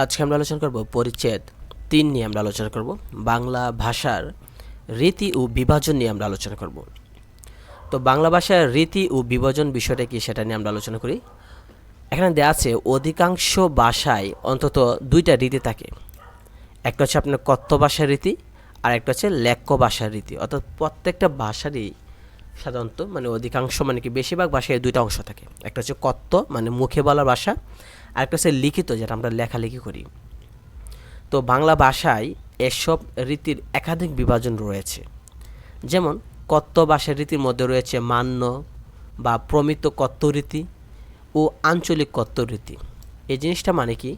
আজকে আমরা আলোচনা করব পরিচ্ছেদ ৩ নিয়ে আমরা আলোচনা করব। বাংলা ভাষার রীতি ও বিভাজন নিয়ে আমরা আলোচনা করব। তো বাংলা ভাষার রীতি ও বিভাজন বিষয়টা কি সেটা নিয়ে আমরা আলোচনা করি। এখানে দেওয়া আছে অধিকাংশ ভাষায় অন্তত দুইটা রীতি থাকে। একটা হচ্ছে আপনার কথ্য ভাষার রীতি আর একটা হচ্ছে লেখ্য ভাষার রীতি। অর্থাৎ প্রত্যেকটা ভাষারই সাধারণত অধিকাংশ কি বেশিরভাগ ভাষায় দুইটা অংশ থাকে। একটা হচ্ছে কথ্য মুখে বলার ভাষা, আর একটা হচ্ছে লিখিত যেটা আমরা লেখালেখি করি। তো বাংলা ভাষায় এসব রীতির একাধিক বিভাজন রয়েছে। যেমন কথ্য ভাষার রীতির মধ্যে রয়েছে মান্য বা প্রমিত কথ্য রীতি ও আঞ্চলিক কথ্য রীতি। এই জিনিসটা কি,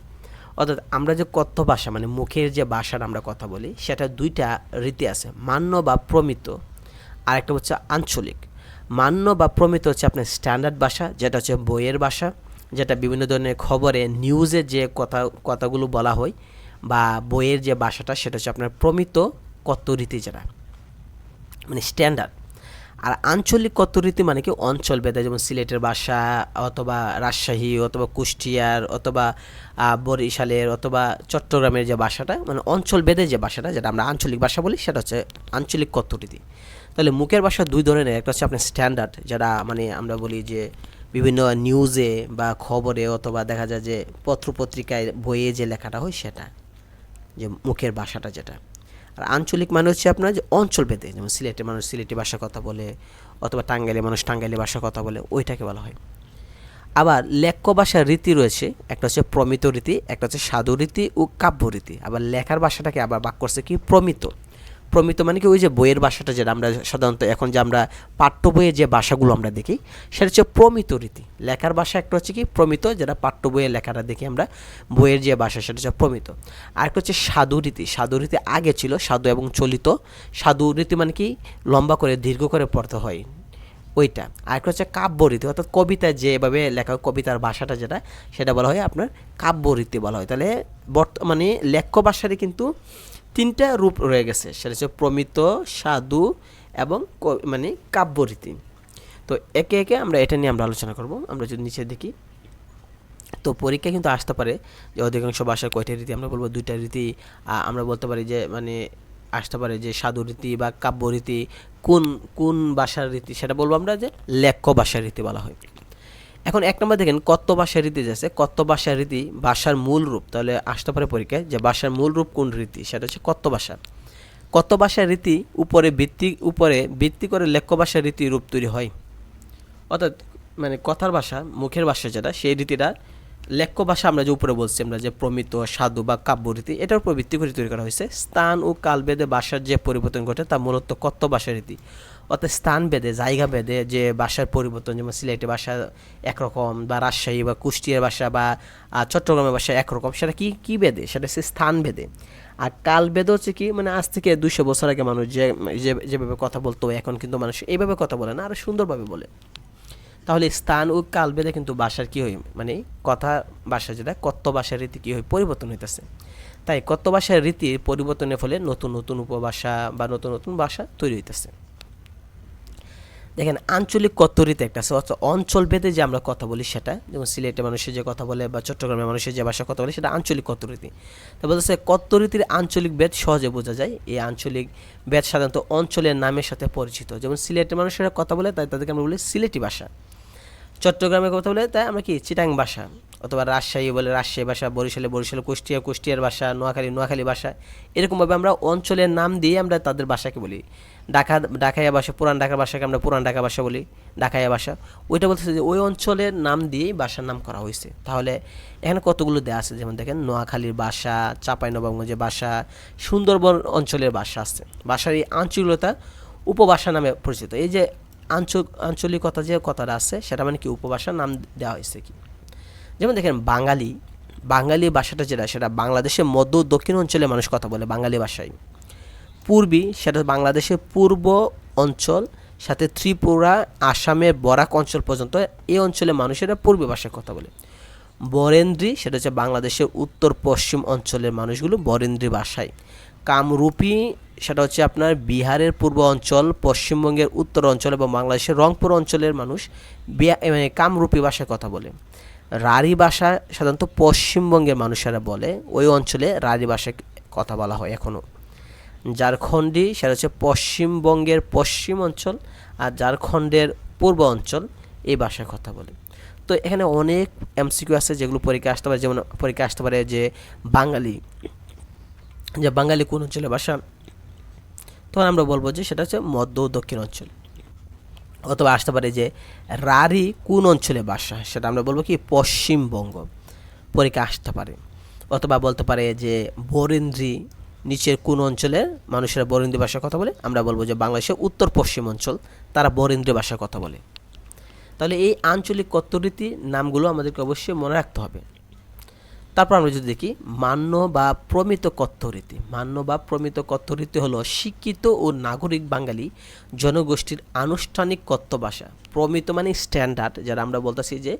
অর্থাৎ আমরা যে কথ্য ভাষা মুখের যে ভাষাটা আমরা কথা বলি সেটা দুইটা রীতি আছে, মান্য বা প্রমিত, আর একটা হচ্ছে আঞ্চলিক। মান্য বা প্রমিত হচ্ছে আপনার স্ট্যান্ডার্ড ভাষা, যেটা হচ্ছে বইয়ের ভাষা, যেটা বিভিন্ন ধরনের খবরে নিউজে যে কথাগুলো বলা হয়, বা বইয়ের যে ভাষাটা সেটা হচ্ছে আপনার প্রমিত কথ্য রীতি, যেটা স্ট্যান্ডার্ড। আর আঞ্চলিক কথ্য রীতি কি অঞ্চল ভেদে, যেমন সিলেটের ভাষা অথবা রাজশাহী অথবা কুষ্টিয়ার অথবা বরিশালের অথবা চট্টগ্রামের যে ভাষাটা অঞ্চল ভেদে যে ভাষাটা, যেটা আমরা আঞ্চলিক ভাষা বলি, সেটা হচ্ছে আঞ্চলিক কথ্য রীতি। তাহলে মুখের ভাষা দুই ধরনের, একটা হচ্ছে আপনার স্ট্যান্ডার্ড, যেটা আমরা বলি যে বিভিন্ন নিউজে বা খবরে অথবা দেখা যায় যে পত্রপত্রিকায় বইয়ে যে লেখাটা হয় সেটা, যে মুখের ভাষাটা যেটা। আর আঞ্চলিক হচ্ছে আপনার যে অঞ্চল ভেদে, যেমন সিলেটের মানুষ সিলেটি ভাষা কথা বলে অথবা টাঙ্গাইলের মানুষ টাঙ্গাইলি ভাষা কথা বলে, ওইটাকে বলা হয়। আবার লেখ্য ভাষার রীতি রয়েছে, একটা হচ্ছে প্রমিত রীতি, একটা হচ্ছে সাধু রীতি ও কাব্য রীতি। আবার লেখার ভাষাটাকে আবার ভাগ করছে কি প্রমিত। প্রমিত কি ওই যে বইয়ের ভাষাটা, যেটা আমরা সাধারণত এখন যে আমরা পাঠ্য বইয়ের যে ভাষাগুলো আমরা দেখি সেটা হচ্ছে প্রমিত রীতি। লেখার ভাষা একটা হচ্ছে কি প্রমিত, যেটা পাঠ্য বইয়ের লেখাটা দেখি আমরা বইয়ের যে ভাষা সেটা হচ্ছে প্রমিত। আর একটা হচ্ছে সাধু রীতি। সাধু রীতি আগে ছিল সাধু এবং চলিত। সাধু রীতি কি লম্বা করে দীর্ঘ করে পড়তে হয়, ওইটা। আর একটা হচ্ছে কাব্য রীতি, অর্থাৎ কবিতায় যেভাবে লেখা কবিতার ভাষাটা যেটা, সেটা বলা হয় আপনার কাব্য রীতি বলা হয়। তাহলে বর্তমানে লেখ্য ভাষারই কিন্তু তিনটা রূপ রয়ে গেছে, সেটা হচ্ছে প্রমিত, সাধু এবং কাব্য রীতি। তো একে একে আমরা এটা নিয়ে আমরা আলোচনা করব। আমরা যদি নিচে দেখি, তো পরীক্ষা কিন্তু আসতে পারে যে অধিকাংশ ভাষার কয়টা রীতি, আমরা বলবো দুইটা রীতি। আমরা বলতে পারি যে আসতে পারে যে সাধু রীতি বা কাব্য রীতি কোন কোন ভাষার রীতি, সেটা বলবো আমরা যে লেখ্য ভাষার রীতি বলা হয়। এখন এক নম্বর দেখেন কথ্য ভাষার রীতি যাচ্ছে। কথ্য ভাষার রীতি ভাষার মূল রূপ, তাহলে আসতে পারে পরীক্ষায় যে ভাষার মূল রূপ কোন রীতি, সেটা হচ্ছে কথ্য ভাষা। কথ্য ভাষার রীতি উপরে ভিত্তি করে লেখ্য ভাষার রীতি রূপ তৈরি হয়। অর্থাৎ কথার ভাষা মুখের ভাষা যেটা, সেই রীতিটা লেখ্য ভাষা আমরা যে উপরে বলছি আমরা যে প্রমিত, সাধু বা কাব্য রীতি, এটার উপর ভিত্তি করে তৈরি করা হয়েছে। স্থান ও কালভেদে ভাষার যে পরিবর্তন ঘটে তা মূলত কথ্য ভাষার রীতি। অর্থাৎ স্থান ভেদে জায়গা ভেদে যে ভাষার পরিবর্তন, যেমন সিলেটি ভাষা একরকম বা রাজশাহী বা কুষ্টিয়ার ভাষা বা চট্টগ্রামের ভাষা একরকম, সেটা কি ভেদে, সেটা হচ্ছে স্থান ভেদে। আর কাল ভেদে হচ্ছে কি আজ থেকে 200 বছর আগে মানুষ যেভাবে কথা বলতো, এখন কিন্তু মানুষ এইভাবে কথা বলে না, আরও সুন্দরভাবে বলে। তাহলে স্থান ও কাল ভেদে কিন্তু ভাষার কী হয়, কথা ভাষা যেটা কথ্য ভাষার রীতি কী হয়, পরিবর্তন হইতেছে। তাই কথ্য ভাষার রীতির পরিবর্তনের ফলে নতুন নতুন উপভাষা বা নতুন নতুন ভাষা তৈরি হইতেছে। দেখেন আঞ্চলিক কথ্য রীতি একটা আছে, অর্থাৎ অঞ্চল ভেদে যে আমরা কথা বলি সেটা, যেমন সিলেটের মানুষের যে কথা বলে বা চট্টগ্রামের মানুষের যে ভাষা কথা বলে সেটা আঞ্চলিক কথ্য রীতি। তো বলতেছে কথ্য রীতির আঞ্চলিক ভেদ সহজে বোঝা যায়। এই আঞ্চলিক ভেদ সাধারণত অঞ্চলের নামের সাথে পরিচিত। যেমন সিলেটের মানুষেরা কথা বলে তাই তাদেরকে আমরা বলি সিলেটি ভাষা, চট্টগ্রামের কথা বলে তাই আমরা কি চিটাং ভাষা, অথবা রাজশাহী বলে রাজশাহী ভাষা, বরিশালে কুষ্টিয়ার ভাষা, নোয়াখালী ভাষা। এরকমভাবে আমরা অঞ্চলের নাম দিয়ে আমরা তাদের ভাষাকে বলি। ঢাকাইয়া ভাষা, পুরান ঢাকার ভাষাকে আমরা পুরান ঢাকা ভাষা বলি, ঢাকাইয়া ভাষা। ওইটা বলতেছে যে ওই অঞ্চলের নাম দিয়েই ভাষার নাম করা হয়েছে। তাহলে এখানে কতগুলো দেওয়া আছে, যেমন দেখেন নোয়াখালীর ভাষা, চাঁপাইনবাবগঞ্জের ভাষা, সুন্দরবন অঞ্চলের ভাষা আছে। ভাষার এই আঞ্চলিকতা উপভাষা নামে পরিচিত। এই যে আঞ্চলিকতা যে কথাটা আছে সেটা কি উপভাষার নাম দেওয়া হয়েছে কি। যেমন দেখেন বাঙালি ভাষাটা যেটা, সেটা বাংলাদেশের মধ্য দক্ষিণ অঞ্চলে মানুষ কথা বলে বাঙালি ভাষায়। পূর্বী সেটা বাংলাদেশের পূর্ব অঞ্চল সাথে ত্রিপুরা, আসামের বরাক অঞ্চল পর্যন্ত এই অঞ্চলে মানুষেরা পূর্বী ভাষায় কথা বলে। বরেন্দ্রী সেটা হচ্ছে বাংলাদেশের উত্তর পশ্চিম অঞ্চলের মানুষগুলো বরেন্দ্রী ভাষায়। কামরূপী সেটা হচ্ছে আপনার বিহারের পূর্ব অঞ্চল, পশ্চিমবঙ্গের উত্তর অঞ্চল এবং বাংলাদেশের রংপুর অঞ্চলের মানুষ কামরূপী ভাষায় কথা বলে। রাঢ়ী ভাষা সাধারণত পশ্চিমবঙ্গের মানুষেরা বলে, ওই অঞ্চলে রাঢ়ী ভাষায় কথা বলা হয় এখনও। ঝাড়খণ্ডী সেটা হচ্ছে পশ্চিমবঙ্গের পশ্চিম অঞ্চল, আর ঝাড়খণ্ডের পূর্ব অঞ্চল এই ভাষায় কথা বলে। তো এখানে অনেক এমসিকিউ আছে যেগুলো পরীক্ষা আসতে পারে, যেমন পরীক্ষা আসতে পারে যে বাঙালি কোন অঞ্চলের ভাষা, তখন আমরা বলবো যে সেটা হচ্ছে মধ্য ও দক্ষিণ অঞ্চল। অথবা আসতে পারে যে রাঢ়ী কোন অঞ্চলের ভাষা, সেটা আমরা বলবো কি পশ্চিমবঙ্গ, পরীক্ষা আসতে পারে। অথবা বলতে পারে যে বরেন্দ্রী নিচের কোন অঞ্চলের মানুষেরা বরেন্দ্রী ভাষায় কথা বলে, আমরা বলবো যে বাংলাদেশের উত্তর পশ্চিম অঞ্চল তারা বরেন্দ্রী ভাষায় কথা বলে। তাহলে এই আঞ্চলিক কথ্যরীতি নামগুলো আমাদেরকে অবশ্যই মনে রাখতে হবে। তারপর আমরা যদি দেখি মান্য বা প্রমিত কথ্যরীতি। মান্য বা প্রমিত কথ্যরীতি হলো শিক্ষিত ও নাগরিক বাঙালি জনগোষ্ঠীর আনুষ্ঠানিক কথ্য ভাষা। প্রমিত মানে স্ট্যান্ডার্ড, যারা আমরা বলতেছি যে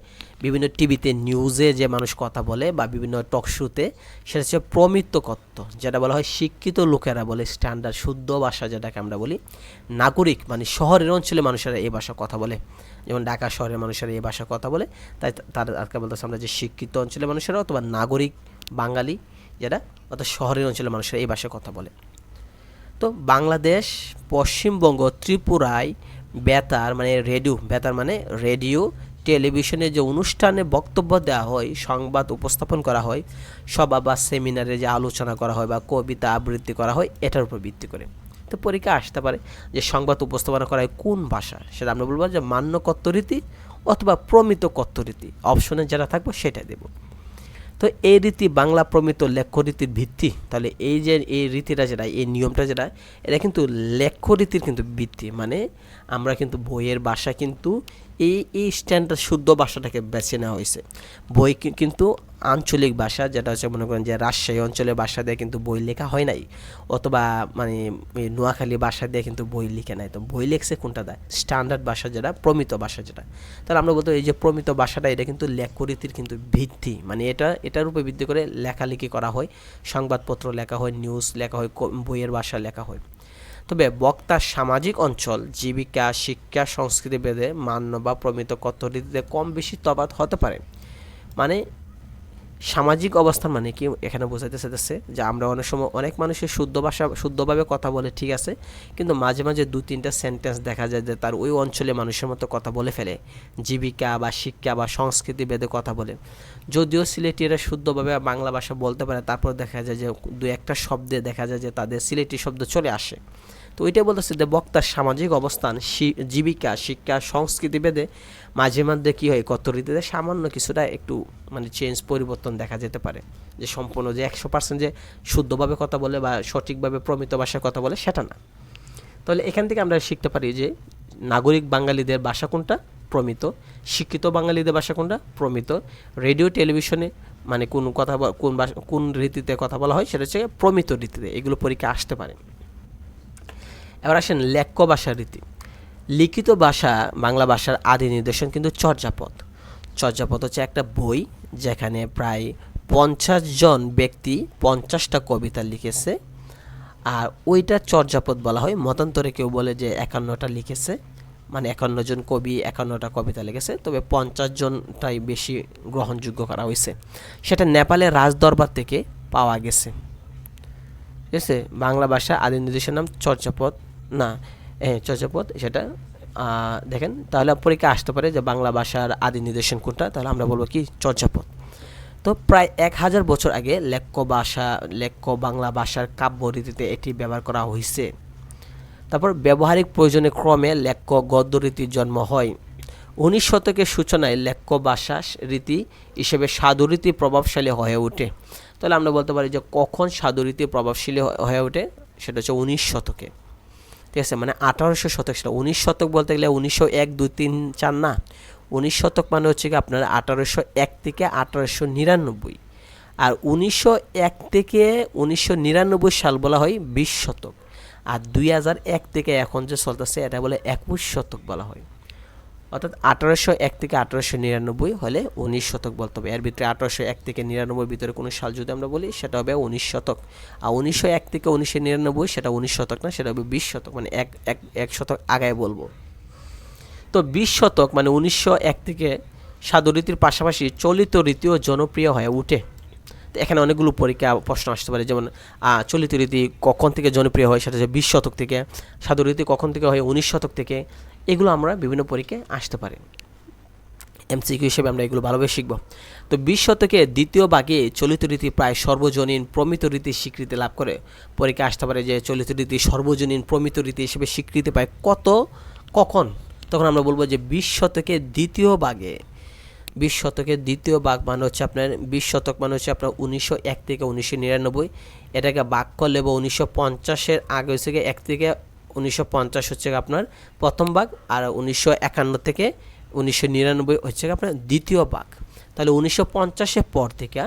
বিভিন্ন টিভিতে নিউজে যে মানুষ কথা বলে বা বিভিন্ন টক শোতে, সেটা হচ্ছে প্রমিত কথ্য, যেটা বলা হয় শিক্ষিত লোকেরা বলে, স্ট্যান্ডার্ড শুদ্ধ ভাষা যেটাকে আমরা বলি। নাগরিক মানে শহরের অঞ্চলে মানুষেরা এই ভাষা কথা বলে, যেমন ঢাকা শহরের মানুষেরা এই ভাষা কথা বলে, তাই তার আজকে বলতেছে আমরা যে শিক্ষিত অঞ্চলের মানুষেরা অথবা নাগরিক বাঙালি যারা অর্থাৎ শহরের অঞ্চলের মানুষেরা এই ভাষায় কথা বলে। তো বাংলাদেশ, পশ্চিমবঙ্গ, ত্রিপুরায় বেতার মানে রেডিও টেলিভিশনে যে অনুষ্ঠানে বক্তব্য দেওয়া হয়, সংবাদ উপস্থাপন করা হয়, সভা বা সেমিনারে যে আলোচনা করা হয় বা কবিতা আবৃত্তি করা হয়, এটার উপর ভিত্তি করে তো পরীক্ষা আসতে পারে যে সংবাদ উপস্থাপনা করা হয় কোন ভাষা, সেটা আমরা বলবো যে মান্য কথ্যরীতি অথবা প্রমিত কথ্যরীতি। অপশনে যেটা থাকবে সেটাই দেব। তো এই রীতি বাংলা প্রমিত লেখ্যরীতির ভিত্তি। তাহলে এই যে এই রীতিটা যেটা, এই নিয়মটা যেটা, এটা কিন্তু লেখ্যরীতির কিন্তু ভিত্তি। মানে আমরা কিন্তু বইয়ের ভাষা কিন্তু এই স্ট্যান্ডার্ড শুদ্ধ ভাষাটাকে বেছে নেওয়া হয়েছে। বই কিন্তু আঞ্চলিক ভাষা, যেটা হচ্ছে মনে করেন যে রাজশাহী অঞ্চলের ভাষা দিয়ে কিন্তু বই লেখা হয় নাই, অথবা মানে নোয়াখালী ভাষা দিয়ে কিন্তু বই লিখে নাই। তো বই লেখছে কোনটা দেয়, স্ট্যান্ডার্ড ভাষা যেটা, প্রমিত ভাষা যেটা। তাহলে আমরা বলতে এই যে প্রমিত ভাষাটা, এটা কিন্তু লেখ্যরীতির কিন্তু ভিত্তি। মানে এটার উপর ভিত্তি করে লেখালেখি করা হয়, সংবাদপত্র লেখা হয়, নিউজ লেখা হয়, বইয়ের ভাষা লেখা হয়। তবে বক্তার সামাজিক অঞ্চল, জীবিকা, শিক্ষা, সংস্কৃতি ভেদে মান্য বা প্রমিত কথ্যরীতিতে কম বেশি তফাৎ হতে পারে। মানে সামাজিক অবস্থান মানে কি এখানে বোঝাতে চাইতেছে যে আমরা অনেক সময় অনেক মানুষের শুদ্ধভাবে কথা বলে, ঠিক আছে, কিন্তু মাঝে মাঝে 2-3টা সেন্টেন্স দেখা যায় যে তার ওই অঞ্চলে মানুষের মতো কথা বলে ফেলে, জীবিকা বা শিক্ষা বা সংস্কৃতি ভেদে কথা বলে। যদিও সিলেটিরা শুদ্ধভাবে বাংলা ভাষা বলতে পারে, তারপর দেখা যায় যে 2-একটা শব্দে দেখা যায় যে তাদের সিলেটি শব্দ চলে আসে। তো ওইটাই বলতেছে যে বক্তার সামাজিক অবস্থান, জীবিকা, শিক্ষা, সংস্কৃতি ভেদে মাঝে মধ্যে কী হয়, কথ্যরীতিতে সামান্য কিছুটা একটু মানে পরিবর্তন দেখা যেতে পারে। যে সম্পূর্ণ যে 100% যে শুদ্ধভাবে কথা বলে বা সঠিকভাবে প্রমিত ভাষায় কথা বলে সেটা না। তাহলে এখান থেকে আমরা শিখতে পারি যে নাগরিক বাঙালিদের ভাষা কোনটা, প্রমিত। শিক্ষিত বাঙালিদের ভাষা কোনটা, প্রমিত। রেডিও টেলিভিশনে মানে কোন রীতিতে কথা বলা হয়, সেটা হচ্ছে প্রমিত রীতিতে। এগুলো পরীক্ষা আসতে পারে। এবার আসেন লেখ্য ভাষার রীতি। লিখিত ভাষা বাংলা ভাষার আদি নিদর্শন কিন্তু চর্যাপদ। চর্যাপদ হচ্ছে একটা বই যেখানে প্রায় 50 জন ব্যক্তি 50টা কবিতা লিখেছে, আর ওইটা চর্যাপদ বলা হয়। মতান্তরে কেউ বলে যে 51টা লিখেছে, মানে 51 জন কবি 51টা কবিতা লিখেছে, তবে 50 জনটাই বেশি গ্রহণযোগ্য করা হয়েছে। সেটা নেপালের রাজদরবার থেকে পাওয়া গেছে, ঠিক আছে। বাংলা ভাষা আদি নিদর্শন নাম চর্যাপদ, না চর্যাপদ, সেটা দেখেন। তাহলে পরীক্ষা আসতে পারে যে বাংলা ভাষার আদি নিদর্শন কোনটা, তাহলে আমরা বলবো কি চর্যাপদ। তো প্রায় 1000 বছর আগে লেখ্য বাংলা ভাষার কাব্য রীতিতে এটি ব্যবহার করা হয়েছে। তারপর ব্যবহারিক প্রয়োজনে ক্রমে লেখ্য গদ্য রীতির জন্ম হয়। 19 শতকের সূচনায় লেখ্য ভাষা রীতি হিসেবে সাধুরীতি প্রভাবশালী হয়ে ওঠে। তাহলে আমরা বলতে পারি যে কখন সাধুরীতি প্রভাবশালী হয়ে ওঠে, সেটা হচ্ছে 19 শতকে, ঠিক আছে। মানে 1800 শতক, সেটা 19 শতক বলতে গেলে 1901, 2, 3, 4 না। 19 শতক মানে হচ্ছে কি আপনার 1801 থেকে 1899, আর 1901 থেকে 1999 সাল বলা হয় 20 শতক, আর 2001 থেকে এখন যে চলতেছে এটা বলে 21 শতক বলা হয়। অর্থাৎ 1801 থেকে 1899 হলে 19 শতক বলতে হবে। এর ভিতরে 1801 থেকে 99 ভিতরে কোনো সাল যদি আমরা বলি সেটা হবে 19 শতক, আর 1901 থেকে 1999 সেটা 19 শতক না, সেটা হবে 20 শতক, মানে এক শতক আগায় বলবো। তো 20 শতক মানে 1901 থেকে সাধু রীতির পাশাপাশি চলিত রীতিও জনপ্রিয় হয়ে ওঠে। তো এখানে অনেকগুলো পরীক্ষা প্রশ্ন আসতে পারে, যেমন চলিত রীতি কখন থেকে জনপ্রিয় হয়, সেটা হচ্ছে 20 শতক থেকে। সাধু রীতি কখন থেকে হয়, 19 শতক থেকে। এগুলো আমরা বিভিন্ন পরীক্ষায় আসতে পারে। এমসিকিউ হিসেবে আমরা এগুলো ভালোভাবে শিখব। তো 20 শতকে দ্বিতীয় ভাগে চলিত রীতি প্রায় সর্বজনীন প্রমিত রীতির স্বীকৃতি লাভ করে। পরীক্ষা আসতে পারে যে চলিত রীতি সর্বজনীন প্রমিত রীতি হিসেবে স্বীকৃতি পায় কখন? তখন আমরা বলবো যে 20 শতকে দ্বিতীয় ভাগে। 20 শতকের দ্বিতীয় ভাগ মানে হচ্ছে আপনার 20 শতক মানে হচ্ছে আপনার 1901 থেকে 1999। এটাকে ভাগ করলে বা 1950-এর আগে হচ্ছে 1 থেকে 1950 হচ্ছে আপনার প্রথম ভাগ, আর 1951 থেকে 1999 হচ্ছে আপনার দ্বিতীয় ভাগ। তাহলে 1950-এর পর থেকে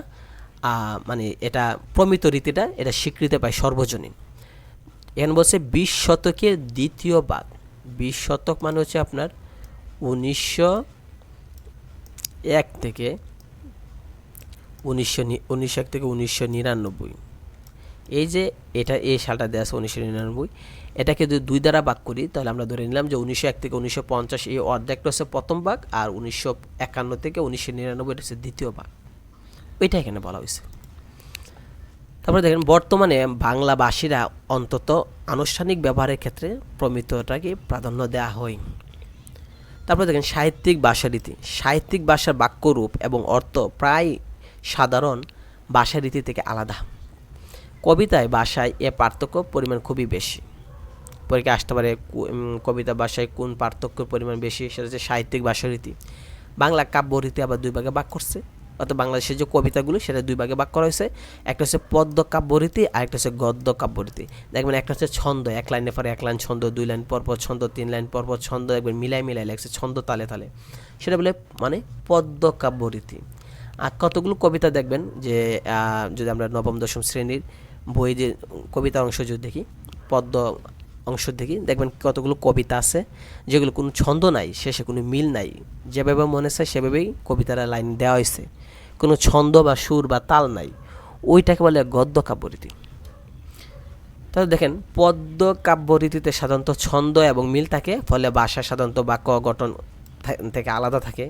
মানে এটা প্রমিত রীতিটা এটা স্বীকৃতি পায় সর্বজনীন। এখানে বলছে 20 শতকের দ্বিতীয় ভাগ। 20 শতক মানে হচ্ছে আপনার 1901 থেকে 1999। এই যে এই সালটা দেওয়া আছে 1999, এটাকে যদি 2 দ্বারা ভাগ করি তাহলে আমরা ধরে নিলাম যে 1901 থেকে 1950 এই অর্ধেকটা হচ্ছে প্রথম ভাগ, আর 1951 থেকে 1999 এটা হচ্ছে দ্বিতীয় ভাগ। ওইটা এখানে বলা হয়েছে। তারপরে দেখেন বর্তমানে বাংলাভাষীরা অন্তত আনুষ্ঠানিক ব্যবহারের ক্ষেত্রে প্রমিতটাকে প্রাধান্য দেওয়া হয়। তারপরে দেখেন সাহিত্যিক ভাষারীতি। সাহিত্যিক ভাষার বাক্যরূপ এবং অর্থ প্রায় সাধারণ ভাষারীতি থেকে আলাদা। কবিতায় ভাষায় এ পার্থক্য পরিমাণ খুবই বেশি। পরীক্ষা আসতে পারে কবিতা ভাষায় কোন পার্থক্যের পরিমাণ বেশি, সেটা হচ্ছে সাহিত্যিক ভাষারীতি। বাংলা কাব্যরীতি আবার 2 ভাগে ভাগ করছে, অর্থাৎ বাংলাদেশের যে কবিতাগুলো সেটা 2 ভাগে ভাগ করা হয়েছে। একটা হচ্ছে পদ্য কাব্যরীতি আর একটা হচ্ছে গদ্য কাব্যরীতি। দেখবেন একটা হচ্ছে ছন্দ, 1 লাইনের পরে 1 লাইন ছন্দ, 2 লাইন পরপর ছন্দ, 3 লাইন পরপর ছন্দ, একবার মিলাই লেখছে ছন্দ তালে তালে, সেটা বলে মানে পদ্য কাব্যরীতি। আর কতগুলো কবিতা দেখবেন যে যদি আমরা নবম দশম শ্রেণীর বই যে কবিতার অংশ যদি দেখি, পদ্য অংশ দেখি, দেখবেন কতগুলো কবিতা আছে যেগুলো কোনো ছন্দ নাই, শেষে কোনো মিল নাই, যেভাবে মনে চায় সেভাবেই কবিতার লাইন দেওয়া হয়েছে, কোনো ছন্দ বা সুর বা তাল নাই, ওইটাকে বলে গদ্য কাব্যরীতি। তাহলে দেখেন পদ্য কাব্যরীতিতে সাধারণত ছন্দ এবং মিল থাকে, ফলে ভাষা সাধারণত বাক্য গঠন থেকে আলাদা থাকে।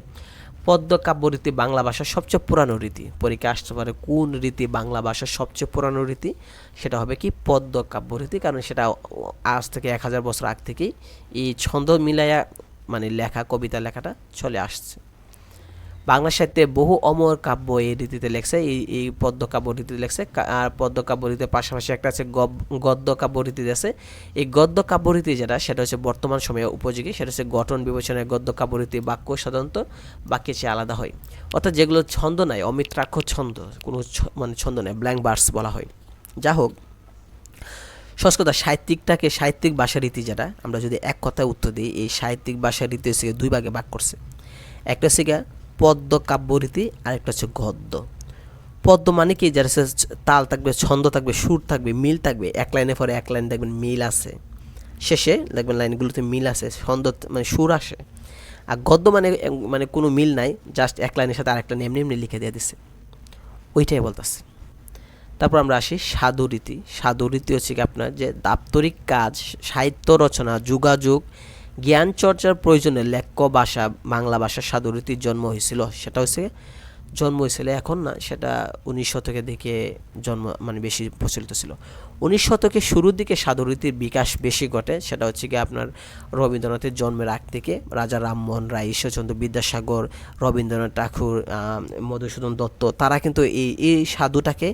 পদ্য কাব্যরীতি বাংলা ভাষার সবচেয়ে পুরানো রীতি। পরীক্ষা আসতে পারে কোন রীতি বাংলা ভাষার সবচেয়ে পুরানো রীতি, সেটা হবে কি পদ্য কাব্যরীতি, কারণ সেটা আজ থেকে 1000 বছর আগ থেকেই এই ছন্দ মিলাইয়া মানে লেখা কবিতা লেখাটা চলে আসছে। বাংলা সাহিত্যে বহু অমর কাব্য এই রীতিতে লেখছে, এই পদ্য কাব্য রীতিতে লেখছে। আর পদ্য কাব্য রীতির পাশাপাশি একটা আছে গদ্য কাব্য রীতি আছে। এই গদ্য কাব্য রীতি যেটা, সেটা হচ্ছে বর্তমান সময়ে উপযোগী, সেটা হচ্ছে গঠন বিবেচনায় গদ্য কাব্য রীতি বাক্য সাধারণত বাক্যের চেয়ে আলাদা হয়, অর্থাৎ যেগুলো ছন্দ নাই, অমিত্রাক্ষর ছন্দ, কোনো মানে ছন্দ নাই, ব্ল্যাঙ্ক ভার্স বলা হয়। যা হোক, সংস্কৃত সাহিত্যিকটাকে সাহিত্যিক ভাষা রীতি যেটা, আমরা যদি এক কথায় উত্তর দিই, এই সাহিত্যিক ভাষা রীতি হচ্ছে 2 ভাগে ভাগ করছে। একটা হচ্ছে পদ্য কাব্যরীতি আর একটা হচ্ছে গদ্য। পদ্য মানে কি, যার তাল থাকবে, ছন্দ থাকবে, সুর থাকবে, মিল থাকবে, 1 লাইনের পরে 1 লাইন দেখবেন মিল আছে, শেষে দেখবেন লাইনগুলোতে মিল আছে, ছন্দ মানে সুর আসে। আর গদ্য মানে কোনো মিল নাই, জাস্ট 1 লাইনের সাথে আরেকটা এমনি এমনি লিখে দিয়ে দিচ্ছে, ওইটাই বলতেছে। তারপর আমরা আসি সাধুরীতি। সাধুরীতি হচ্ছে কি আপনার যে দাপ্তরিক কাজ, সাহিত্য রচনা, যোগাযোগ, জ্ঞান চর্চার প্রয়োজনে লেখ্য ভাষা বাংলা ভাষার সাধুরীতির জন্ম হয়েছিল। সেটা হচ্ছে এখন না, সেটা 19 শতকের দিকে মানে বেশি প্রচলিত ছিল। 19 শতকের শুরুর দিকে সাধুরীতির বিকাশ বেশি ঘটে, সেটা হচ্ছে কি আপনার রবীন্দ্রনাথের জন্মের আগ থেকে। রাজা রামমোহন রায়, ঈশ্বরচন্দ্র বিদ্যাসাগর, রবীন্দ্রনাথ ঠাকুর, মধুসূদন দত্ত, তারা কিন্তু এই সাধুটাকে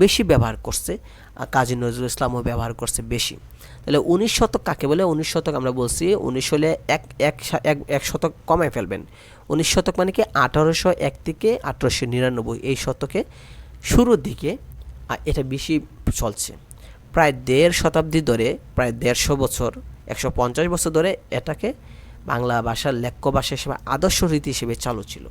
বেশি ব্যবহার করছে। কাজী নজরুল ইসলামও ব্যবহার করছে বেশি। তাহলে 19 শতক কাকে বলে? 19 শতক আমরা বলছি 19 হলে এক শতক কমায় ফেলবেন। 19 শতক মানে কি 1801 থেকে 1899 এই শতকে শুরুর দিকে এটা বেশি চলছে। প্রায় 1.5 শতাব্দী ধরে, প্রায় 150 বছর, 150 বছর ধরে এটাকে বাংলা ভাষার লেখ্য ভাষা হিসেবে আদর্শ রীতি হিসেবে চালু ছিল।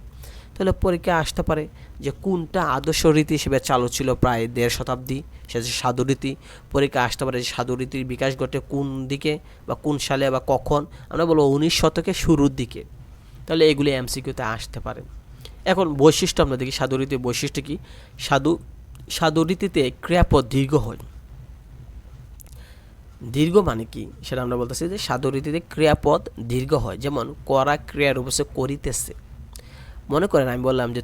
তাহলে পরীক্ষা আসতে পারে যে কোনটা আদর্শ রীতি হিসেবে চালু ছিল প্রায় 1.5 শতাব্দী, সেটা সাধুরীতি। পরীক্ষা আসতে পারে যে সাধুরীতির বিকাশ ঘটে কোন দিকে বা কোন সালে বা কখন, আমরা বলবো 19 শতকের শুরুর দিকে। তাহলে এগুলি এমসিকিউতে আসতে পারে। এখন বৈশিষ্ট্য আমরা দেখি, সাধুরীতির বৈশিষ্ট্য কি? সাধুরীতিতে ক্রিয়াপদ দীর্ঘ হয়। দীর্ঘ মানে কি সেটা আমরা বলতেছি যে সাধুরীতিতে ক্রিয়াপদ দীর্ঘ হয়, যেমন করা ক্রিয়ার উপর করিতেছে, মনে করেন আমি বললাম যে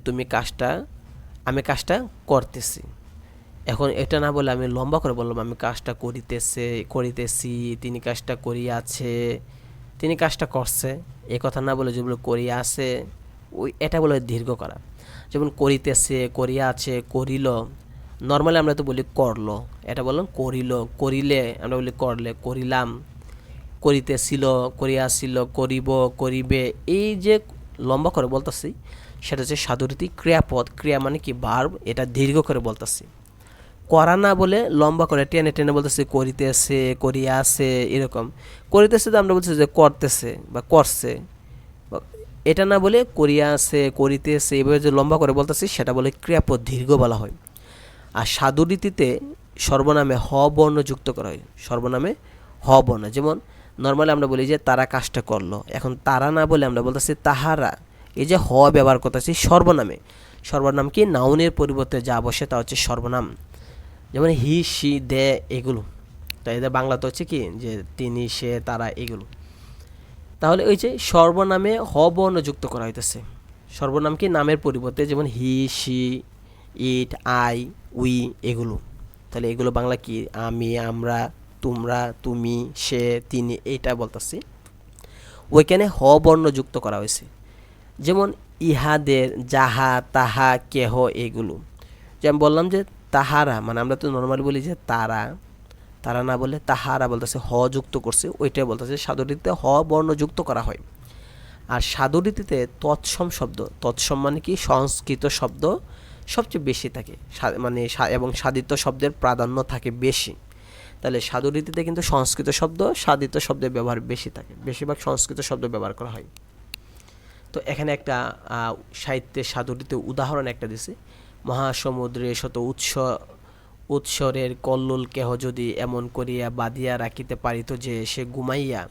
আমি কাজটা করতেছি। এখন এটা না বলে আমি লম্বা করে বললাম আমি কাজটা করিতেছি, তিনি কাজটা করিয়াছে, তিনি কাজটা করছে। এই কথা না বলে যেগুলো করিয়াছে, এটা বলে দীর্ঘ করা। যেমন করিতেছে, করিয়াছে, করিল। নর্মালি আমরা তো বলি করলো, এটা বললাম করিল। করিলে আমরা বলি করলে, করিলাম। করিতেছিল, করিয়াছিল, করিব, করিবে। এই যে লম্বা করে বলতেছি সেটা হচ্ছে সাধুরীতি ক্রিয়াপদ। ক্রিয়া মানে কি ভার্ব, এটা দীর্ঘ করে বলতেছি। করা না বলে লম্বা করে টেনে টেনে বলতেছি করিতেছে, করিয়াছে, এরকম। করিতেছে তো আমরা বলছি যে করতেছে বা করছে। এটা না বলে করিয়াছে, করিতেছে, এভাবে যে লম্বা করে বলতেছি সেটা বলে ক্রিয়াপদ দীর্ঘ বলা হয়। আর সাধুরীতিতে সর্বনামে হ বর্ণ যুক্ত করা হয়। সর্বনামে হ বর্ণ। যেমন নর্মালি আমরা বলি যে তারা কাজটা করলো, এখন তারা না বলে আমরা বলতেছি তাহারা। এই যে হ ব্যবহার করতেছি সর্বনামে। সর্বনাম কি নাউনের পরিবর্তে যা বসে তা হচ্ছে সর্বনাম। যেমন হি, সি, দে, এগুলো। তো এদের বাংলাতে হচ্ছে কি যে তিনি, সে, তারা, এগুলো। তাহলে ওই যে সর্বনামে হ বর্ণ যুক্ত করা হইতেছে। সর্বনাম কি নামের পরিবর্তে, যেমন হি, সি, ইট, আই, উই, এগুলো। তাহলে এগুলো বাংলা কি আমি, আমরা, তোমরা, তুমি, সে, তিনি, এইটা বলতেছি। ওইখানে হ বর্ণ যুক্ত করা হয়েছে। যেমন ইহাদের, যাহা, তাহা, কেহ, এগুলো। যে আমি বললাম যে তাহারা, মানে আমরা তো নর্মালি বলি যে তারা, তারা না বলে তাহারা বলতেছে, হ যুক্ত করছে, ওইটাই বলতেছে। সাধুরীতিতে হ বর্ণ যুক্ত করা হয়। আর সাধুরীতিতে তৎসম শব্দ, তৎসম মানে কি সংস্কৃত শব্দ সবচেয়ে বেশি থাকে, মানে এবং সাধিত শব্দের প্রাধান্য থাকে বেশি। তাহলে সাধুরীতিতে কিন্তু সংস্কৃত শব্দ, সাধিত শব্দের ব্যবহার বেশি থাকে, বেশিরভাগ সংস্কৃত শব্দ ব্যবহার করা হয়। তো এখানে একটা সাহিত্যের সাধুরীতির উদাহরণ একটা দিছি। মহাসমুদ্রে শত উৎসরের কল্লোল কেহ যদি এমন করিয়া বাঁধিয়া রাখিতে পারিত যে সে ঘুমাইয়া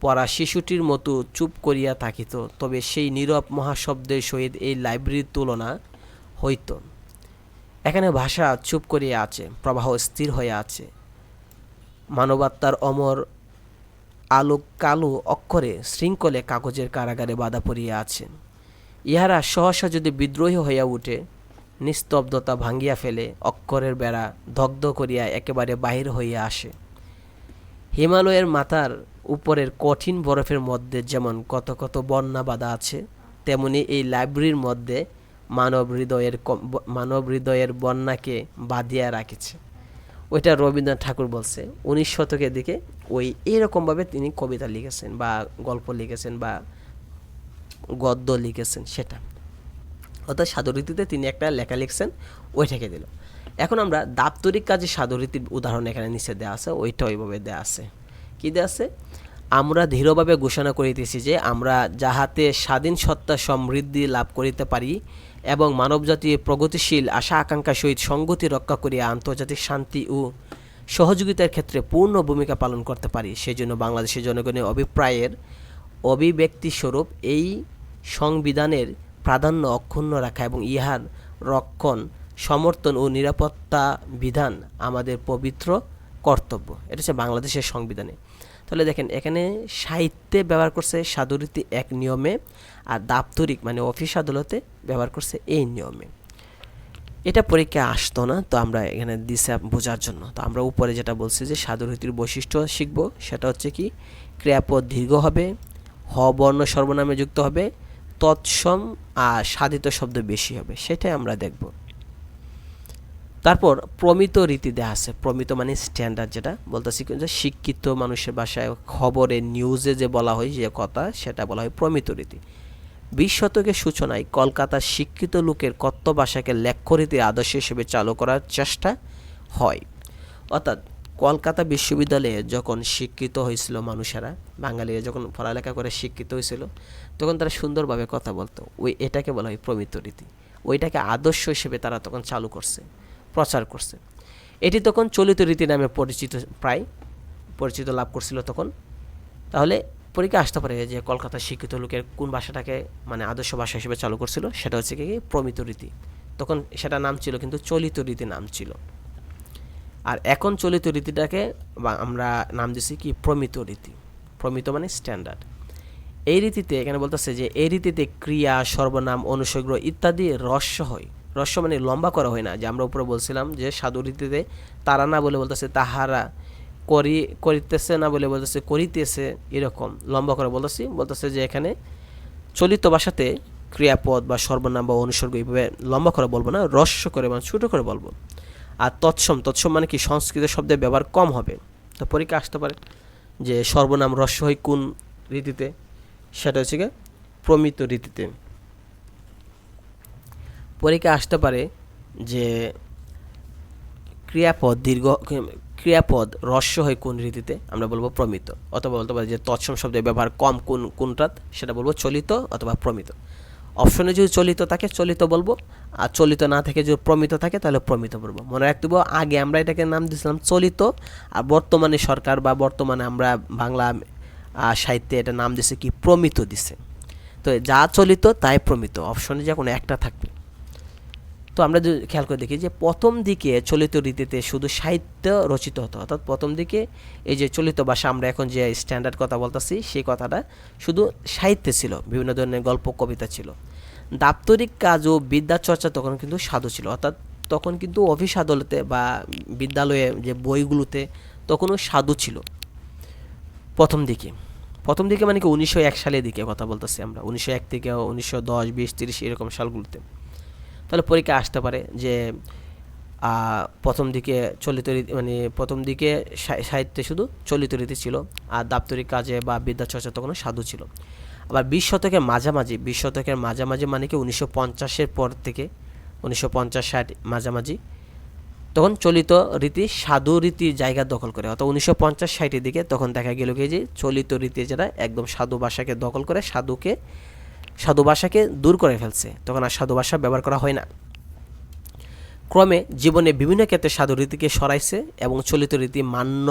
পড়া শিশুটির মতো চুপ করিয়া থাকিত, তবে সেই নীরব মহাশব্দের সহিত এই লাইব্রেরির তুলনা হইত। এখানে ভাষা চুপ করিয়া আছে, প্রবাহ স্থির হইয়া আছে, মানবাত্মার অমর আলোক কালো অক্ষরে শৃঙ্খলে কাগজের কারাগারে বাধা পড়িয়া আছে। ইহারা সহসা যদি বিদ্রোহী হইয়া উঠে, নিস্তব্ধতা ভাঙ্গিয়া ফেলে, অক্ষরের বেড়া দগ্ধ করিয়া একেবারে বাহির হইয়া আসে। হিমালয়ের মাথার উপরের কঠিন বরফের মধ্যে যেমন কত কত বন্যা বাঁধা আছে, তেমনি এই লাইব্রেরির মধ্যে মানব হৃদয়ের বন্যাকে বাঁধিয়া রাখিছে। ওইটা রবীন্দ্রনাথ ঠাকুর বলছে 19 শতকের দিকে। ওই এরকমভাবে তিনি কবিতা লিখেছেন বা গল্প লিখেছেন বা গদ্য লিখেছেন সেটা। অর্থাৎ সাধুরীতিতে তিনি একটা লেখা লিখছেন, ওইটাকে দিল। এখন আমরা দাপ্তরিক কাজে সাধুরীতির উদাহরণ এখানে নিচে দেওয়া আছে, ওইটা ওইভাবে দেওয়া আছে। কী দেওয়া আছে? আমরা দৃঢ়ভাবে ঘোষণা করিতেছি যে আমরা যাহাতে স্বাধীন সত্তা সমৃদ্ধি লাভ করিতে পারি এবং মানবজাতির প্রগতিশীল আশা আকাঙ্ক্ষা সহিত সংগতি রক্ষা করিয়া আন্তর্জাতিক শান্তি ও সহযোগিতার ক্ষেত্রে পূর্ণ ভূমিকা পালন করতে পারি, সেই জন্য বাংলাদেশের জনগণের অভিপ্রায়ের অভিব্যক্তিস্বরূপ এই সংবিধানের প্রাধান্য অক্ষুণ্ণ রাখা এবং ইহার রক্ষণ, সমর্থন ও নিরাপত্তা বিধান আমাদের পবিত্র কর্তব্য। এটা হচ্ছে বাংলাদেশের সংবিধানে। তাহলে দেখেন এখানে সাহিত্যে ব্যবহার করছে সাধুরীতি এক নিয়মে, আর দাপ্তরিক মানে অফিস আদালতে ব্যবহার করছে এই নিয়মে। এটা পরীক্ষা আসতো না, তো আমরা এখানে দিছে বোঝার জন্য। তো আমরা উপরে যেটা বলছি যে সাধুরীতির বৈশিষ্ট্য শিখব, সেটা হচ্ছে কি ক্রিয়াপদ দীর্ঘ হবে, হ বর্ণ সর্বনামে যুক্ত হবে, তৎসম আর সাধিত শব্দ বেশি হবে, সেটাই আমরা দেখব। তারপর প্রমিত রীতি দেওয়া আছে। প্রমিত মানে স্ট্যান্ডার্ড, যেটা বলতেছি যে শিক্ষিত মানুষের ভাষায় খবরে নিউজে যে বলা হয় যে কথা, সেটা বলা হয় প্রমিত রীতি। 20 শতকের সূচনায় কলকাতার শিক্ষিত লোকের কথ্য ভাষাকে লেখ্যরীতির আদর্শ হিসেবে চালু করার চেষ্টা হয়। অর্থাৎ কলকাতা বিশ্ববিদ্যালয়ে যখন শিক্ষিত হয়েছিল মানুষেরা, বাঙালিরা যখন পড়ালেখা করে শিক্ষিত হয়েছিল, তখন তারা সুন্দরভাবে কথা বলতো। এটাকে বলা হয় প্রমিত রীতি। ওইটাকে আদর্শ হিসেবে তারা তখন চালু করছে, প্রচার করছে। এটি তখন চলিত রীতি নামে পরিচিত লাভ করছিল তখন। তাহলে পরীক্ষা আসতে পারে যে কলকাতার শিক্ষিত লোকের কোন ভাষাটাকে মানে আদর্শ ভাষা হিসেবে চালু করছিল, সেটা হচ্ছে কি প্রমিত রীতি। তখন সেটা নাম ছিল কিন্তু চলিত রীতি নাম ছিল। আর এখন চলিত রীতিটাকে আমরা নাম দিছি কি প্রমিত রীতি। প্রমিত মানে স্ট্যান্ডার্ড। এই রীতিতে এখানে বলতেছে যে এই রীতিতে ক্রিয়া, সর্বনাম, অনুসর্গ ইত্যাদি রস্য হয়। রস্য মানে লম্বা করা হয় না, যে আমরা উপরে বলছিলাম যে সাধু রীতিতে তারা না বলে বলতেছে তাহারা, করিতেছে না বলে বলতেছে করিতেছে, এরকম লম্বা করে বলতেছে যে এখানে চলিত ভাষাতে ক্রিয়াপদ বা সর্বনাম বা অনুসর্গ এইভাবে লম্বা করে বলবো না, রস্য করে মানে ছোটো করে বলবো। আর তৎসম মানে কি সংস্কৃত শব্দের ব্যবহার কম হবে। তো পরীক্ষা আসতে পারে যে সর্বনাম রস্য হয় কোন রীতিতে, সেটা হচ্ছে গিয়ে প্রমিত রীতিতে। পরীক্ষা আসতে পারে যে ক্রিয়াপদ রস্য হয় কোন রীতিতে, আমরা বলবো প্রমিত। অথবা বলতে পারি যে তৎসম শব্দের ব্যবহার কম কোনটাত, সেটা বলবো চলিত অথবা প্রমিত। অপশনে যদি চলিত থাকে চলিত বলবো, আর চলিত না থাকে যদি প্রমিত থাকে তাহলে প্রমিত বলবো। মনে রাখতে হবে আগে আমরা এটাকে নাম দিয়েছিলাম চলিত, আর বর্তমানে সরকার বা বর্তমানে আমরা বাংলা সাহিত্যে এটা নাম দিছে কি প্রমিত দিছে। তো যা চলিত তাই প্রমিত, অপশনে যে কোনো একটা থাকবে। তো আমরা যদি খেয়াল করে দেখি যে প্রথম দিকে চলিত রীতিতে শুধু সাহিত্য রচিত হতো, অর্থাৎ প্রথম দিকে এই যে চলিত ভাষা আমরা এখন যে স্ট্যান্ডার্ড কথা বলতেছি সেই কথাটা শুধু সাহিত্যে ছিল, বিভিন্ন ধরনের গল্প কবিতা ছিল। দাপ্তরিক কাজ ও বিদ্যা চর্চা তখন কিন্তু সাধু ছিল, অর্থাৎ তখন কিন্তু অফিস আদালতে বা বিদ্যালয়ে যে বইগুলোতে তখনও সাধু ছিল প্রথম দিকে। মানে কি 1901 সালের দিকে কথা বলতেছি আমরা, 1901 থেকে 1910, 20, 30 এরকম সালগুলোতে। তাহলে পরীক্ষা আসতে পারে যে প্রথম দিকে চলিত রীতি মানে প্রথম দিকে সাহিত্যে শুধু চলিত রীতি ছিল, আর দাপ্তরিক কাজে বা বিদ্যা চর্চা তখন সাধু ছিল। আবার 20 শতকের মাঝামাঝি মানে কি 1950-এর পর থেকে 1950-60 মাঝামাঝি, তখন চলিত রীতি সাধু রীতি জায়গা দখল করে। অর্থাৎ 1950-60-এর দিকে তখন দেখা গেল কি যে চলিত রীতি যেটা একদম সাধু ভাষাকে দখল করে সাধু ভাষাকে দূর করে ফেলছে, তখন আর সাধু ভাষা ব্যবহার করা হয় না। ক্রমে জীবনে বিভিন্ন ক্ষেত্রে সাধু রীতিকে সরাইছে এবং চলিত রীতি মান্য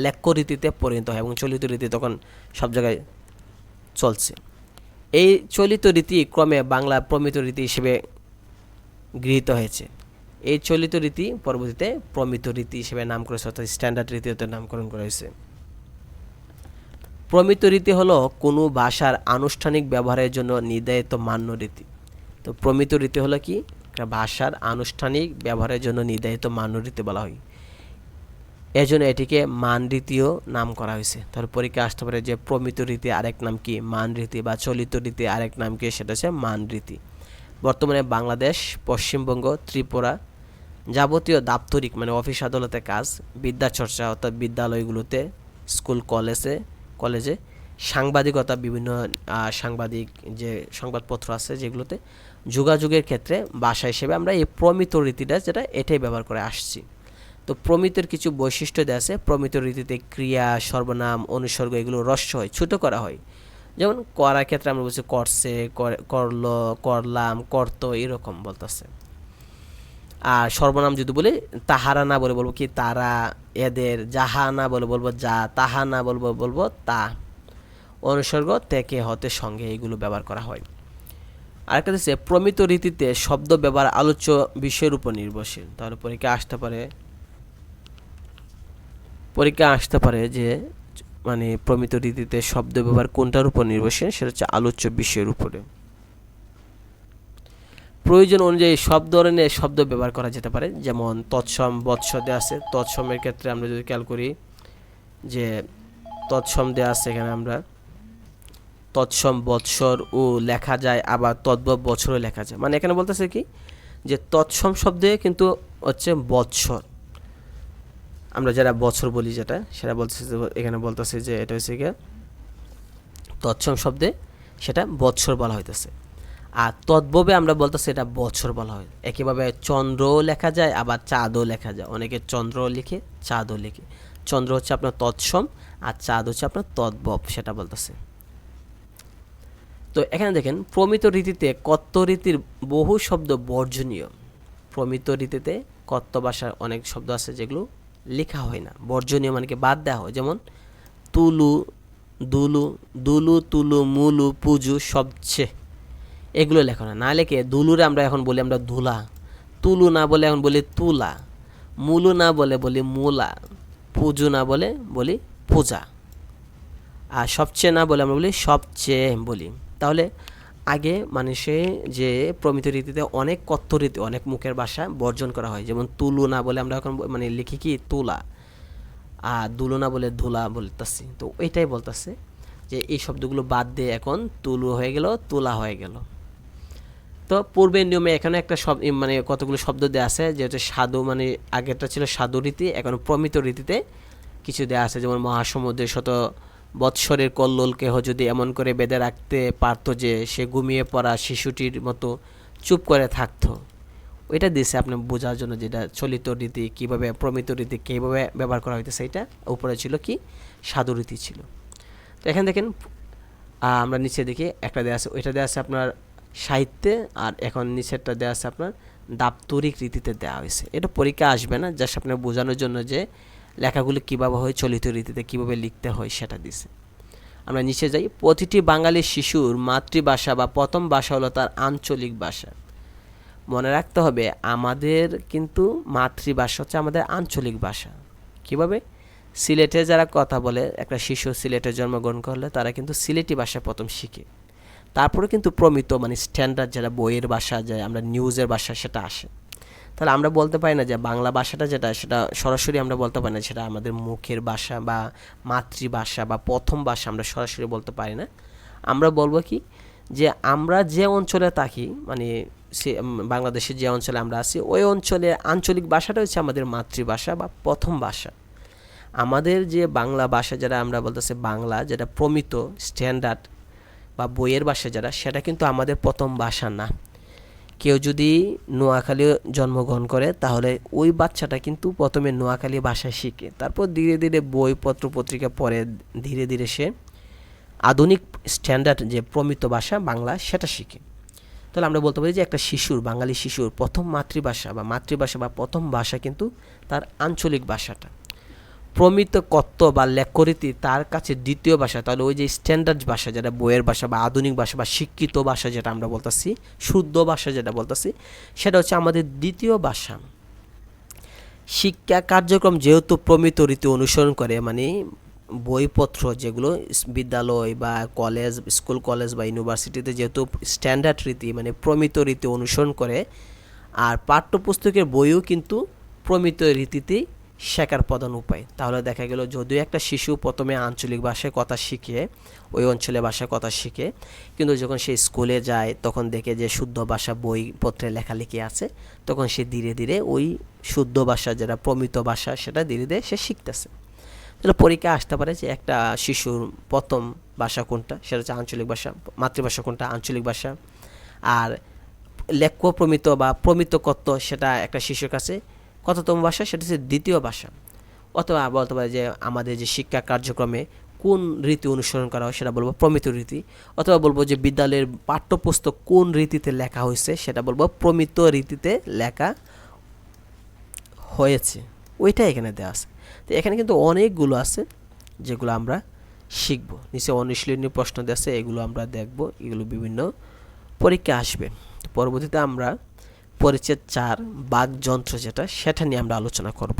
লেখ্য রীতিতে পরিণত হয়, এবং চলিত রীতি তখন সব জায়গায় চলছে। এই চলিত রীতি ক্রমে বাংলা প্রমিত রীতি হিসেবে গৃহীত হয়েছে। এই চলিত রীতি পরবর্তীতে প্রমিত রীতি হিসেবে নাম করেছে, অর্থাৎ স্ট্যান্ডার্ড রীতিতে নামকরণ করা হয়েছে। প্রমিত রীতি হলো কোনো ভাষার আনুষ্ঠানিক ব্যবহারের জন্য নির্ধারিত মান্য রীতি। তো প্রমিত রীতি হলো কি, ভাষার আনুষ্ঠানিক ব্যবহারের জন্য নির্ধারিত মান্য রীতি বলা হয়, এজন্য এটিকে মান রীতিও নাম করা হয়েছে। তাহলে পরীক্ষা আসতে পারে যে প্রমিত রীতি আরেক নাম কি মান রীতি, বা চলিত রীতি আরেক নাম কি, সেটা হচ্ছে মান রীতি। বর্তমানে বাংলাদেশ, পশ্চিমবঙ্গ, ত্রিপুরা যাবতীয় দাপ্তরিক মানে অফিস আদালতের কাজ, বিদ্যা চর্চা অর্থাৎ বিদ্যালয়গুলোতে, স্কুল কলেজে সাংবাদিকতা, বিভিন্ন সাংবাদিক যে সংবাদপত্র আছে যেগুলোতে যোগাযোগের ক্ষেত্রে ভাষা হিসেবে আমরা এই প্রমিত রীতিটা যেটা এটাই ব্যবহার করে আসছি। তো প্রমিতের কিছু বৈশিষ্ট্য দেওয়া আছে। প্রমিত রীতিতে ক্রিয়া, সর্বনাম, অনুসর্গ এগুলো হ্রস্ব হয়, ছোট করা হয়। যেমন করার ক্ষেত্রে আমরা বলছি করছে, করলো, করলাম, করতো, এরকম বলতেছে। আর সর্বনাম যদি বলি তাহারা না বলে বলবো কি তারা, এদের, যাহা না বলে বলবো যা, তাহা না বলবো তা। অনুসর্গ থেকে হতে সঙ্গে এগুলো ব্যবহার করা হয়। আরেকটা হচ্ছে প্রমিত রীতিতে শব্দ ব্যবহার আলোচ্য বিষয়ের উপর নির্ভরশীল। তাহলে পরীক্ষা আসতে পারে যে মানে প্রমিত রীতিতে শব্দ ব্যবহার কোনটার উপর নির্ভরশীল, সেটা হচ্ছে আলোচ্য বিষয়ের উপরে। প্রয়োজন অনুযায়ী সব ধরনের শব্দ ব্যবহার করা যেতে পারে, যেমন তৎসম, বৎস দেওয়া আছে। তৎসমের ক্ষেত্রে আমরা যদি খেয়াল করি যে তৎসম দেওয়া আছে, এখানে আমরা তৎসম বৎসর ও লেখা যায়, আবার তদ্ভব বছরও লেখা যায়। মানে এখানে বলতেছে কি যে তৎসম শব্দে কিন্তু হচ্ছে বৎসর, আমরা যারা বছর বলি যেটা সেটা বলতেছে, এখানে বলতেছে যে এটা হচ্ছে কি তৎসম শব্দে সেটা বৎসর বলা হইতেছে। আর তদ্ভবে আমরা বলতেছি এটা বছর বলা হয়। একইভাবে চন্দ্রও লেখা যায়, আবার চাঁদও লেখা যায়। অনেকে চন্দ্রও লিখে, চাঁদও লিখে। চন্দ্র হচ্ছে আপনার তৎসম, আর চাঁদ হচ্ছে আপনার তদ্ভব, সেটা বলতেছে। তো এখানে দেখেন প্রমিত রীতিতে কত্ত রীতির বহু শব্দ বর্জনীয়। প্রমিত রীতিতে কত্ত ভাষার অনেক শব্দ আছে যেগুলো লেখা হয় না, বর্জনীয় মানে কি বাদ দেওয়া হয়। যেমন তুলু, দুলু, তুলু, মুলু, পুজু, সবচেয়ে, এগুলো লেখা না লেখে দুলুরে আমরা এখন বলি আমরা ধুলা, তুলু না বলে এখন বলি তুলা, মুলু না বলে বলি মুলা, পুজু না বলে বলি পূজা। আর সবচেয়ে না বলে আমরা বলি সবচেয়ে বলি। তাহলে আগে মানুষে যে প্রমিত রীতিতে অনেক কথ্য রীতি, অনেক মুখের ভাষা বর্জন করা হয়। যেমন তুলনা বলে আমরা এখন মানে লিখি কি তুলা, আর দুলনা বলে ধুলা বলতেছি। তো এটাই বলতেছে যে এই শব্দগুলো বাদ দিয়ে এখন তুলু হয়ে গেল, তুলা হয়ে গেল। তো পূর্বের নিয়মে এখানে একটা শব্দ মানে কতগুলো শব্দ দেওয়া আছে, যেহেতু সাধু মানে আগেরটা ছিল সাধু রীতি, এখন প্রমিত রীতিতে কিছু দেওয়া আছে। যেমন মহাসমুদ্রের শত বৎসরের কল্লোল কেহ যদি এমন করে বেঁধে রাখতে পারত যে সে ঘুমিয়ে পড়া শিশুটির মতো চুপ করে থাকতো, ওইটা দিয়েছে আপনি বোঝার জন্য, যেটা চলিত রীতি কীভাবে, প্রমিত রীতি কীভাবে ব্যবহার করা হইতেছে। এটা উপরে ছিল কি সাধু রীতি ছিল। তো এখানে দেখেন আমরা নিচে দেখি একটা দেওয়া আছে, ওইটা দেওয়া আছে আপনার সাহিত্যে, আর এখন নিচেরটা দেওয়া আছে আপনার দাপ্তরিক রীতিতে দেওয়া হয়েছে। এটা পরীক্ষা আসবে না, জাস্ট আপনার বোঝানোর জন্য যে লেখাগুলো কীভাবে হয়, চলিত রীতিতে কীভাবে লিখতে হয় সেটা দিছে। আমরা নিচে যাই। প্রতিটি বাঙালি শিশুর মাতৃভাষা বা প্রথম ভাষা হলো তার আঞ্চলিক ভাষা। মনে রাখতে হবে আমাদের কিন্তু মাতৃভাষা হচ্ছে আমাদের আঞ্চলিক ভাষা। কিভাবে? সিলেটে যারা কথা বলে, একটা শিশু সিলেটে জন্মগ্রহণ করলে তারা কিন্তু সিলেটি ভাষা প্রথম শিখে, তারপরে কিন্তু প্রমিত মানে স্ট্যান্ডার্ড যেটা বইয়ের ভাষা, যায় আমরা নিউজের ভাষা, সেটা আসে। তাহলে আমরা বলতে পারি না যে বাংলা ভাষাটা যেটা সেটা সরাসরি আমরা বলতে পারি না সেটা আমাদের মুখের ভাষা বা মাতৃভাষা বা প্রথম ভাষা, আমরা সরাসরি বলতে পারি না। আমরা বলবো কি যে আমরা যে অঞ্চলে থাকি, মানে বাংলাদেশের যে অঞ্চলে আমরা আছি, ওই অঞ্চলের আঞ্চলিক ভাষাটা হচ্ছে আমাদের মাতৃভাষা বা প্রথম ভাষা। আমাদের যে বাংলা ভাষা যেটা আমরা বলতেছি বাংলা, যেটা প্রমিত স্ট্যান্ডার্ড বা বইয়ের ভাষা যেটা, সেটা কিন্তু আমাদের প্রথম ভাষা না। কেউ যদি নোয়াখালী জন্মগ্রহণ করে তাহলে ওই বাচ্চাটা কিন্তু প্রথমে নোয়াখালী ভাষা শিখে, তারপর ধীরে ধীরে বই পত্র পত্রিকা পড়ে ধীরে ধীরে সে আধুনিক স্ট্যান্ডার্ড যে প্রমিত ভাষা বাংলা সেটা শিখে। তাহলে আমরা বলতে পারি যে একটা শিশুর, বাঙালি শিশুর প্রথম মাতৃভাষা বা প্রথম ভাষা কিন্তু তার আঞ্চলিক ভাষাটা। প্রমিত কথ্য বা লেখরীতি তার কাছে দ্বিতীয় ভাষা। তাহলে ওই যে স্ট্যান্ডার্ড ভাষা যেটা বইয়ের ভাষা বা আধুনিক ভাষা বা শিক্ষিত ভাষা যেটা আমরা বলতেছি, শুদ্ধ ভাষা যেটা বলতেছি, সেটা হচ্ছে আমাদের দ্বিতীয় ভাষা। শিক্ষা কার্যক্রম যেহেতু প্রমিত রীতি অনুসরণ করে, মানে বইপত্র যেগুলো বিদ্যালয় বা কলেজ, স্কুল কলেজ বা ইউনিভার্সিটিতে যেহেতু স্ট্যান্ডার্ড রীতি মানে প্রমিত রীতি অনুসরণ করে, আর পাঠ্যপুস্তকের বইও কিন্তু প্রমিত রীতিতেই শেখার প্রধান উপায়। তাহলে দেখা গেল যদিও একটা শিশু প্রথমে আঞ্চলিক ভাষায় কথা শিখে, ওই অঞ্চলের ভাষায় কথা শিখে, কিন্তু যখন সে স্কুলে যায় তখন দেখে যে শুদ্ধ ভাষা বইপত্রে লেখালেখি আছে, তখন সে ধীরে ধীরে ওই শুদ্ধ ভাষা যেটা প্রমিত ভাষা সেটা ধীরে ধীরে সে শিখতেছে। তাহলে পরীক্ষা আসতে পারে যে একটা শিশুর প্রথম ভাষা কোনটা, সেটা হচ্ছে আঞ্চলিক ভাষা, মাতৃভাষা কোনটা আঞ্চলিক ভাষা, আর লেখ্য প্রমিত বা প্রমিত কথ্য সেটা একটা শিশুর কাছে কততম ভাষা, সেটা হচ্ছে দ্বিতীয় ভাষা। অথবা বলতে পারে যে আমাদের যে শিক্ষা কার্যক্রমে কোন রীতি অনুসরণ করা হয় সেটা বলবো প্রমিত রীতি, অথবা বলবো যে বিদ্যালয়ের পাঠ্যপুস্তক কোন রীতিতে লেখা হয়েছে সেটা বলবো প্রমিত রীতিতে লেখা হয়েছে, ওইটা এখানে দেওয়া আছে। তো এখানে কিন্তু অনেকগুলো আছে যেগুলো আমরা শিখবো। নিচে অনুশীলনী প্রশ্ন দেওয়া আছে, এগুলো আমরা দেখব, এগুলো বিভিন্ন পরীক্ষা আসবে। পরবর্তীতে আমরা পরিচ্ছেদ 4 বাকযন্ত্র যেটা, সেটা নিয়ে আমরা আলোচনা করব।